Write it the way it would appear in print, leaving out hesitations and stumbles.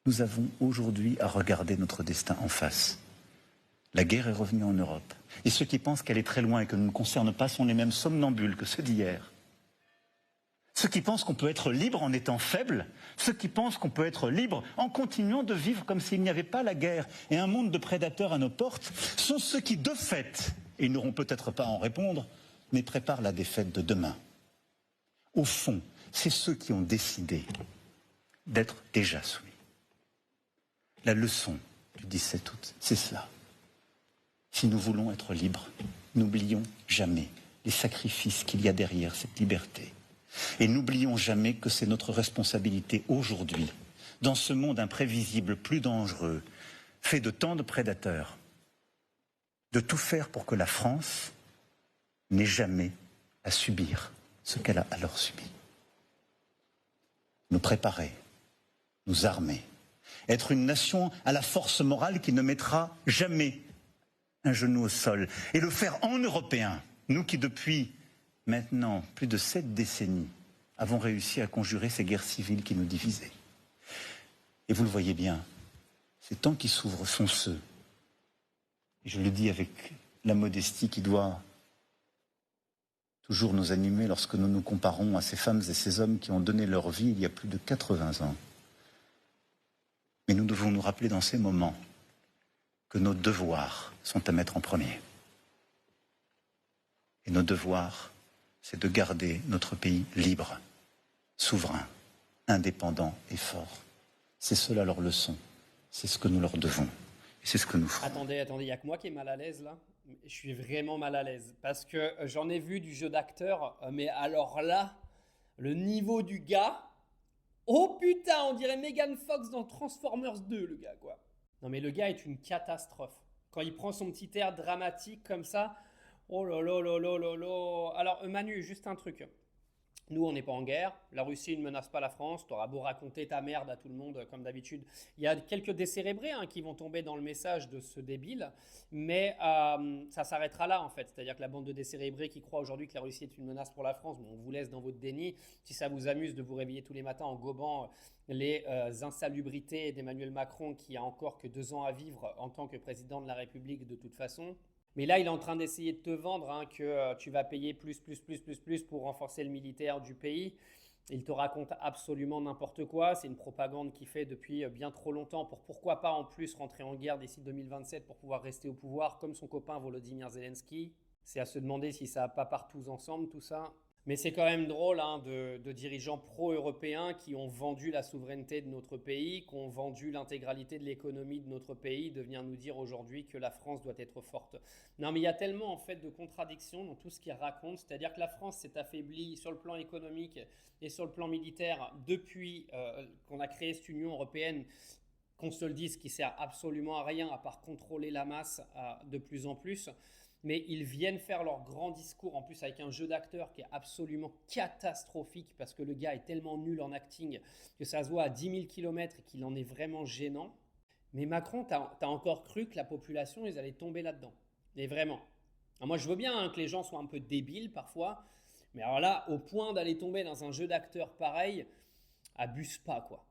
Nous avons aujourd'hui à regarder notre destin en face. La guerre est revenue en Europe. Et ceux qui pensent qu'elle est très loin et que ne nous concerne pas sont les mêmes somnambules que ceux d'hier. Ceux qui pensent qu'on peut être libre en étant faible, ceux qui pensent qu'on peut être libre en continuant de vivre comme s'il n'y avait pas la guerre et un monde de prédateurs à nos portes, sont ceux qui, de fait, et ils n'auront peut-être pas à en répondre, mais préparent la défaite de demain. Au fond, c'est ceux qui ont décidé d'être déjà soumis. La leçon du 17 août, c'est cela. Si nous voulons être libres, n'oublions jamais les sacrifices qu'il y a derrière cette liberté. Et n'oublions jamais que c'est notre responsabilité aujourd'hui, dans ce monde imprévisible, plus dangereux, fait de tant de prédateurs, de tout faire pour que la France n'ait jamais à subir ce qu'elle a alors subi. Nous préparer, nous armer, être une nation à la force morale qui ne mettra jamais un genou au sol, et le faire en Européens, nous qui depuis maintenant plus de 7 décennies avons réussi à conjurer ces guerres civiles qui nous divisaient. Et vous le voyez bien, ces temps qui s'ouvrent sont ceux, et je le dis avec la modestie qui doit toujours nous animer lorsque nous nous comparons à ces femmes et ces hommes qui ont donné leur vie il y a plus de 80 ans. Mais nous devons nous rappeler dans ces moments que nos devoirs sont à mettre en premier. Et nos devoirs, c'est de garder notre pays libre, souverain, indépendant et fort. C'est cela leur leçon, c'est ce que nous leur devons. Et c'est ce que nous ferons. Attendez, il n'y a que moi qui est mal à l'aise là. Je suis vraiment mal à l'aise parce que j'en ai vu du jeu d'acteur, mais alors là, le niveau du gars, oh putain, on dirait Megan Fox dans Transformers 2, le gars, quoi. Non, mais le gars est une catastrophe. Quand il prend son petit air dramatique comme ça, oh là là là là là là. Alors, Manu, juste un truc. Nous, on n'est pas en guerre. La Russie ne menace pas la France. Tu auras beau raconter ta merde à tout le monde, comme d'habitude. Il y a quelques décérébrés qui vont tomber dans le message de ce débile. Mais ça s'arrêtera là, en fait. C'est-à-dire que la bande de décérébrés qui croit aujourd'hui que la Russie est une menace pour la France, bon, on vous laisse dans votre déni. Si ça vous amuse de vous réveiller tous les matins en gobant les insalubrités d'Emmanuel Macron, qui a encore que 2 ans à vivre en tant que président de la République de toute façon. Mais là, il est en train d'essayer de te vendre que tu vas payer plus pour renforcer le militaire du pays. Il te raconte absolument n'importe quoi. C'est une propagande qu'il fait depuis bien trop longtemps pour pourquoi pas en plus rentrer en guerre d'ici 2027 pour pouvoir rester au pouvoir comme son copain Volodymyr Zelensky. C'est à se demander si ça va pas partout ensemble tout ça. Mais c'est quand même drôle de dirigeants pro-européens qui ont vendu la souveraineté de notre pays, qui ont vendu l'intégralité de l'économie de notre pays, de venir nous dire aujourd'hui que la France doit être forte. Non, mais il y a tellement en fait de contradictions dans tout ce qu'ils racontent, c'est-à-dire que la France s'est affaiblie sur le plan économique et sur le plan militaire depuis qu'on a créé cette Union européenne, qu'on se le dise, qui sert absolument à rien à part contrôler la masse de plus en plus. Mais ils viennent faire leur grand discours, en plus avec un jeu d'acteur qui est absolument catastrophique parce que le gars est tellement nul en acting que ça se voit à 10 000 km et qu'il en est vraiment gênant. Mais Macron, t'as encore cru que la population, ils allaient tomber là-dedans. Et vraiment. Alors moi, je veux bien que les gens soient un peu débiles parfois, mais alors là, au point d'aller tomber dans un jeu d'acteur pareil, abuse pas, quoi.